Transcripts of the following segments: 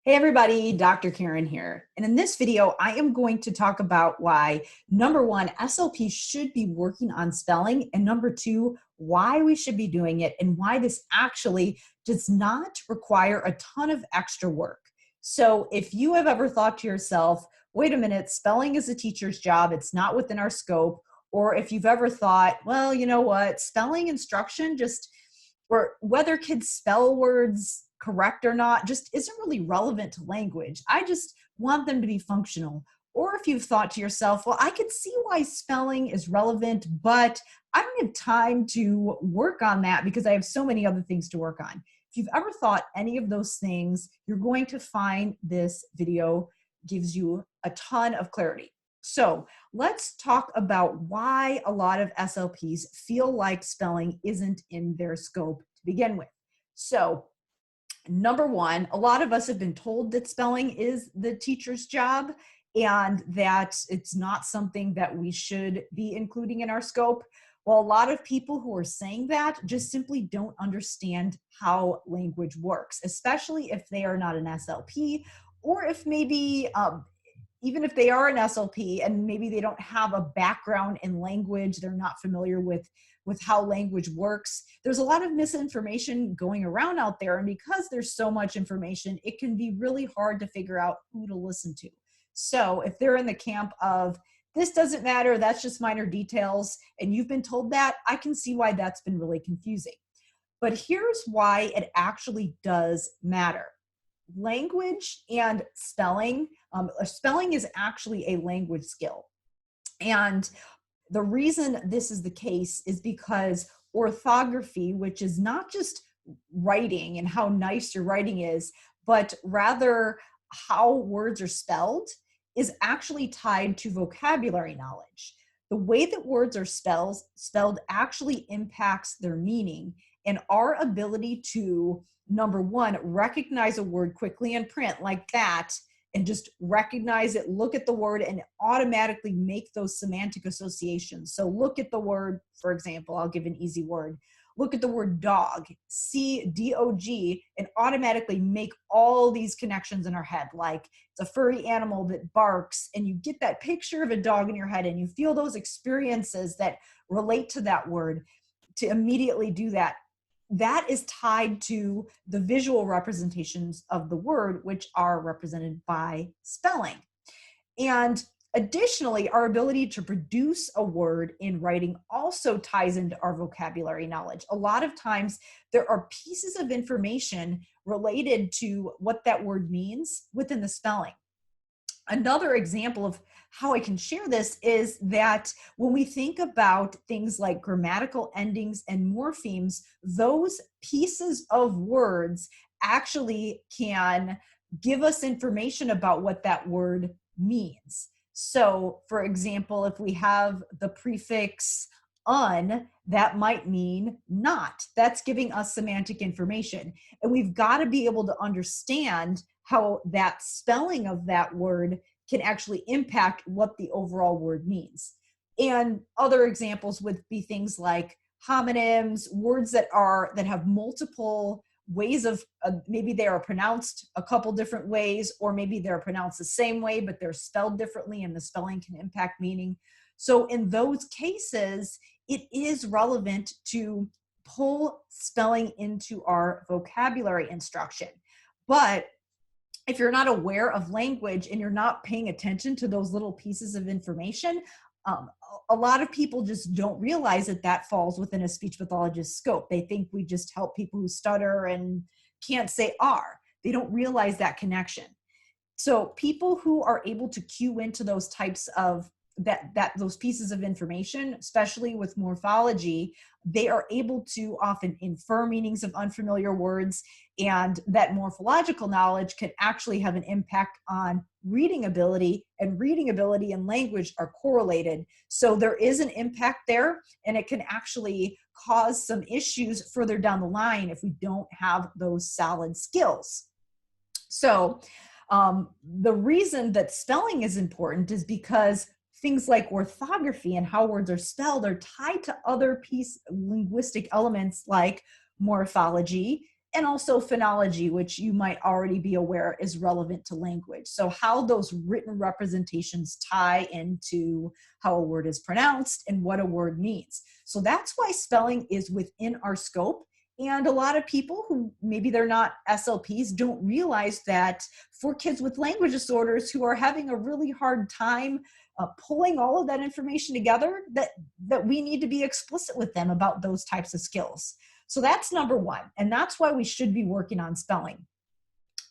Hey everybody, Dr. Karen here. And in this video, I am going to talk about why, number one, SLPs should be working on spelling, and number two, why we should be doing it and why this actually does not require a ton of extra work. So if you have ever thought to yourself, wait a minute, spelling is a teacher's job, it's not within our scope, or if you've ever thought, well, you know what, spelling instruction or whether kids spell words correct or not just isn't really relevant to language. I just want them to be functional. Or if you've thought to yourself, well, I could see why spelling is relevant, but I don't have time to work on that because I have so many other things to work on. If you've ever thought any of those things, you're going to find this video gives you a ton of clarity. So let's talk about why a lot of SLPs feel like spelling isn't in their scope to begin with. So number one, a lot of us have been told that spelling is the teacher's job and that it's not something that we should be including in our scope. Well, a lot of people who are saying that just simply don't understand how language works, especially if they are not an SLP, or if maybe even if they are an SLP and maybe they don't have a background in language, they're not familiar with how language works. There's a lot of misinformation going around out there. And because there's so much information, it can be really hard to figure out who to listen to. So if they're in the camp of, this doesn't matter, that's just minor details, and you've been told that, I can see why that's been really confusing. But here's why it actually does matter. Language and spelling, spelling is actually a language skill. And the reason this is the case is because orthography, which is not just writing and how nice your writing is, but rather how words are spelled, is actually tied to vocabulary knowledge. The way that words are spelled actually impacts their meaning and our ability to, number one, recognize a word quickly in print like that, and just recognize it, look at the word, and automatically make those semantic associations. So look at the word, for example, I'll give an easy word. Look at the word dog, C-D-O-G, and automatically make all these connections in our head, like it's a furry animal that barks, and you get that picture of a dog in your head, and you feel those experiences that relate to that word to immediately do that. That is tied to the visual representations of the word, which are represented by spelling. And additionally, our ability to produce a word in writing also ties into our vocabulary knowledge. A lot of times there are pieces of information related to what that word means within the spelling. Another example of how I can share this is that when we think about things like grammatical endings and morphemes, those pieces of words actually can give us information about what that word means. So, for example, if we have the prefix un, that might mean not. That's giving us semantic information. And we've got to be able to understand how that spelling of that word can actually impact what the overall word means. And other examples would be things like homonyms, words that have multiple ways of, maybe they are pronounced a couple different ways, or maybe they're pronounced the same way, but they're spelled differently and the spelling can impact meaning. So in those cases, it is relevant to pull spelling into our vocabulary instruction. But if you're not aware of language and you're not paying attention to those little pieces of information, a lot of people just don't realize that that falls within a speech pathologist's scope. They think we just help people who stutter and can't say R. They don't realize that connection. So people who are able to cue into those types of those pieces of information, especially with morphology, they are able to often infer meanings of unfamiliar words, and that morphological knowledge can actually have an impact on reading ability, and reading ability and language are correlated. So there is an impact there, and it can actually cause some issues further down the line if we don't have those solid skills. So the reason that spelling is important is because things like orthography and how words are spelled are tied to other linguistic elements like morphology and also phonology, which you might already be aware is relevant to language. So how those written representations tie into how a word is pronounced and what a word means. So that's why spelling is within our scope. And a lot of people who maybe they're not SLPs don't realize that for kids with language disorders who are having a really hard time pulling all of that information together, that we need to be explicit with them about those types of skills. So that's number one, and that's why we should be working on spelling.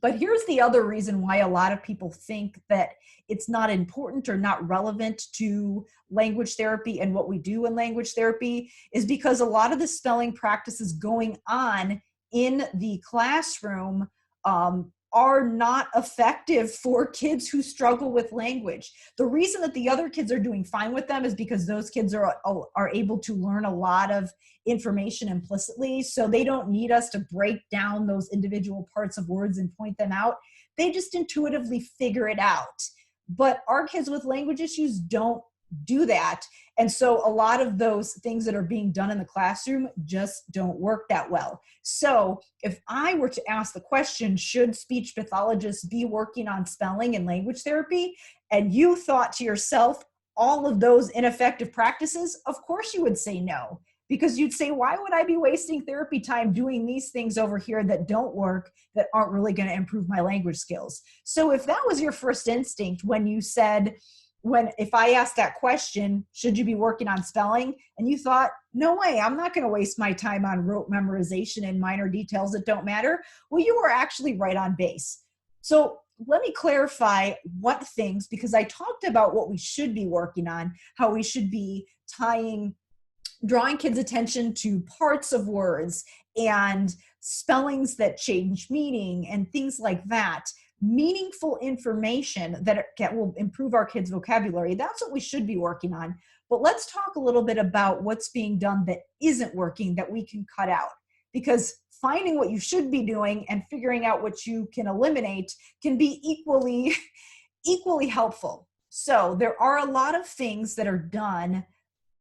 But here's the other reason why a lot of people think that it's not important or not relevant to language therapy and what we do in language therapy is because a lot of the spelling practices going on in the classroom are not effective for kids who struggle with language. The reason that the other kids are doing fine with them is because those kids are able to learn a lot of information implicitly. So they don't need us to break down those individual parts of words and point them out. They just intuitively figure it out. But our kids with language issues don't do that. And so a lot of those things that are being done in the classroom just don't work that well. So if I were to ask the question, should speech pathologists be working on spelling and language therapy? And you thought to yourself, all of those ineffective practices, of course you would say no. Because you'd say, why would I be wasting therapy time doing these things over here that don't work, that aren't really going to improve my language skills? So if that was your first instinct when you said, if I asked that question, should you be working on spelling? And you thought, no way, I'm not going to waste my time on rote memorization and minor details that don't matter. Well, you were actually right on base. So let me clarify what things, because I talked about what we should be working on, how we should be drawing kids' attention to parts of words and spellings that change meaning and things like that. Meaningful information that will improve our kids' vocabulary. That's what we should be working on. But let's talk a little bit about what's being done that isn't working that we can cut out. Because finding what you should be doing and figuring out what you can eliminate can be equally helpful. So there are a lot of things that are done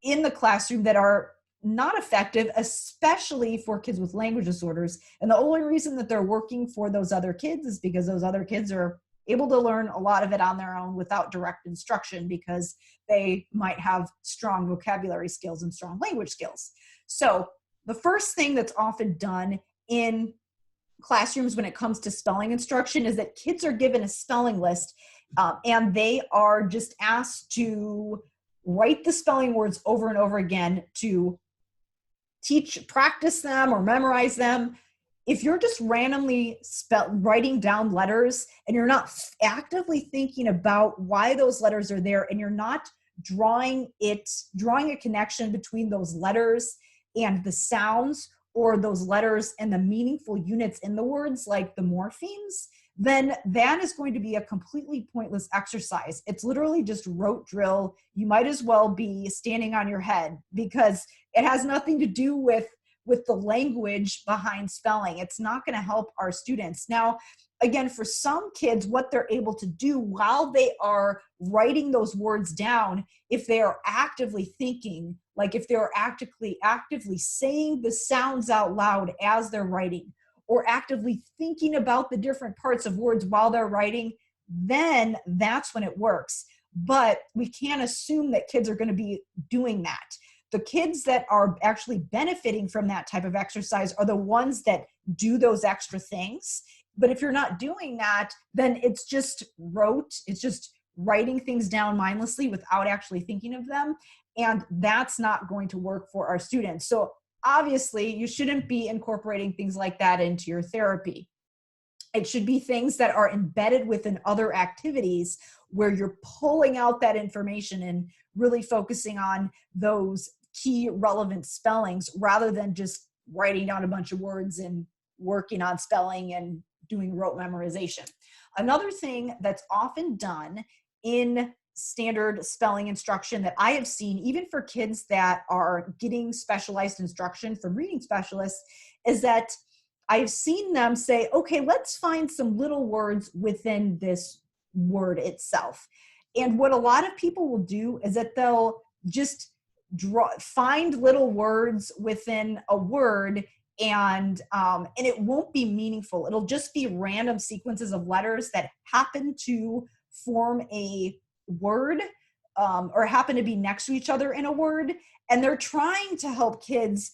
in the classroom that are not effective, especially for kids with language disorders. And the only reason that they're working for those other kids is because those other kids are able to learn a lot of it on their own without direct instruction because they might have strong vocabulary skills and strong language skills. So the first thing that's often done in classrooms when it comes to spelling instruction is that kids are given a spelling list and they are just asked to write the spelling words over and over again to practice them or memorize them. If you're just randomly writing down letters and you're not actively thinking about why those letters are there and you're not drawing a connection between those letters and the sounds or those letters and the meaningful units in the words like the morphemes, then that is going to be a completely pointless exercise. It's literally just rote drill. You might as well be standing on your head because it has nothing to do with the language behind spelling. It's not going to help our students. Now, again, for some kids, what they're able to do while they are writing those words down, if they are actively thinking, like if they're actively saying the sounds out loud as they're writing, or actively thinking about the different parts of words while they're writing, then that's when it works. But we can't assume that kids are going to be doing that. The kids that are actually benefiting from that type of exercise are the ones that do those extra things. But if you're not doing that, then it's just rote. It's just writing things down mindlessly without actually thinking of them. And that's not going to work for our students. So obviously, you shouldn't be incorporating things like that into your therapy. It should be things that are embedded within other activities where you're pulling out that information and really focusing on those key relevant spellings rather than just writing down a bunch of words and working on spelling and doing rote memorization. Another thing that's often done in standard spelling instruction that I have seen, even for kids that are getting specialized instruction from reading specialists, is that I've seen them say, okay, let's find some little words within this word itself. And what a lot of people will do is that they'll just find little words within a word and it won't be meaningful. It'll just be random sequences of letters that happen to form a word, or happen to be next to each other in a word. And they're trying to help kids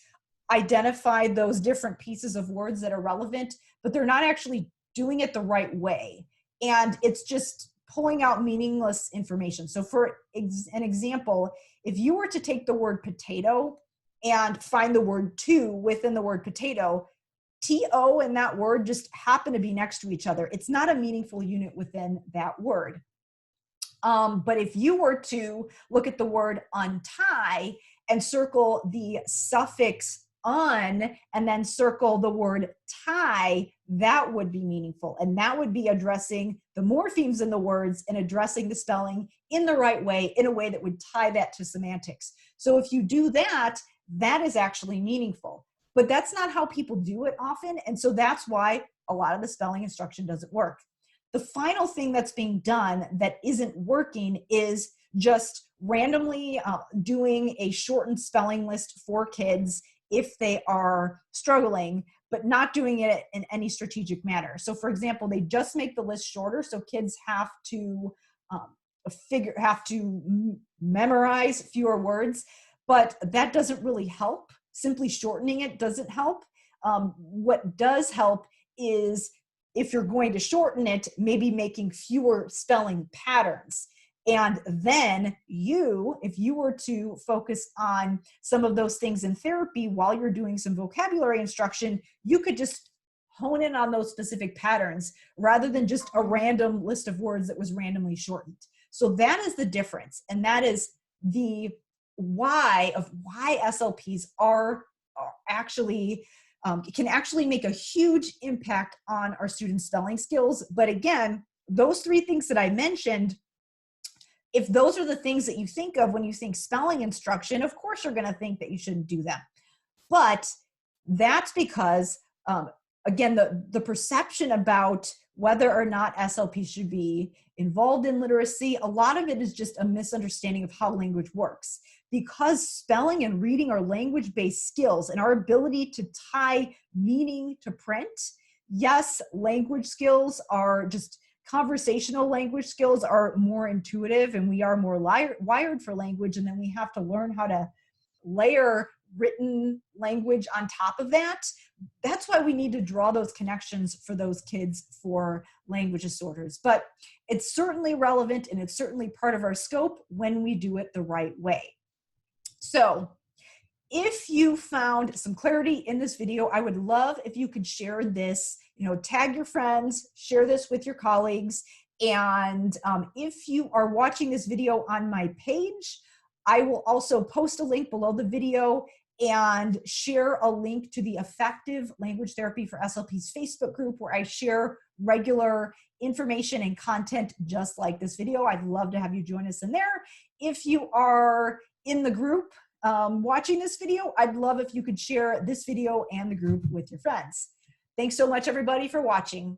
identify those different pieces of words that are relevant, but they're not actually doing it the right way. And it's just pulling out meaningless information. So for an example, if you were to take the word potato and find the word to within the word potato, TO and that word just happen to be next to each other. It's not a meaningful unit within that word. But if you were to look at the word untie and circle the suffix un and then circle the word tie, that would be meaningful. And that would be addressing the morphemes in the words and addressing the spelling in the right way, in a way that would tie that to semantics. So if you do that, that is actually meaningful. But that's not how people do it often. And so that's why a lot of the spelling instruction doesn't work. The final thing that's being done that isn't working is just randomly doing a shortened spelling list for kids if they are struggling, but not doing it in any strategic manner. So for example, they just make the list shorter, so kids have to memorize fewer words, but that doesn't really help. Simply shortening it doesn't help. What does help is, if you're going to shorten it, maybe making fewer spelling patterns. And then if you were to focus on some of those things in therapy while you're doing some vocabulary instruction, you could just hone in on those specific patterns rather than just a random list of words that was randomly shortened. So that is the difference. And that is the why SLPs are actually can actually make a huge impact on our students' spelling skills. But again, those three things that I mentioned, if those are the things that you think of when you think spelling instruction, of course you're going to think that you shouldn't do them. But that's because, again, the perception about whether or not SLP should be involved in literacy, a lot of it is just a misunderstanding of how language works. Because spelling and reading are language-based skills, and our ability to tie meaning to print, yes, language skills are just conversational language skills are more intuitive, and we are more wired for language, and then we have to learn how to layer written language on top of that. That's why we need to draw those connections for those kids for language disorders. But it's certainly relevant, and it's certainly part of our scope when we do it the right way. So if you found some clarity in this video, I would love if you could share this, tag your friends, share this with your colleagues. And if you are watching this video on my page, I will also post a link below the video and share a link to the Effective Language Therapy for SLPs Facebook group, where I share regular information and content just like this video. I'd love to have you join us in there. If you are in the group watching this video, I'd love if you could share this video and the group with your friends. Thanks so much, everybody, for watching.